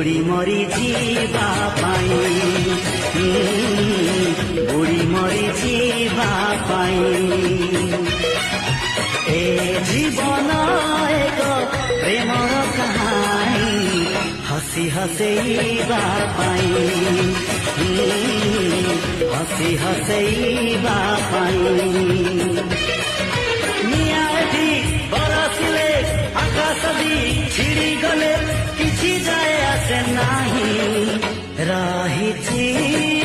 ବୁଡ଼ି ମରି ଯିବା ପାଇଁ ବୁଡ଼ି ମରି ଯିବା ପାଇଁ ଏ ଜୀବନ ଏକ ପ୍ରେମର କାହାଣୀ ହସି ହସେଇବା ପାଇଁ ହସି ହସେଇବା ପାଇଁ ନିଆଁ ଏଠି ବରସିଲେ ଆକାଶ ବି ଛିଡ଼ି ଗଲେ କିଛି ଯାଏ ଆସେ ନାହିଁ ରହିଛି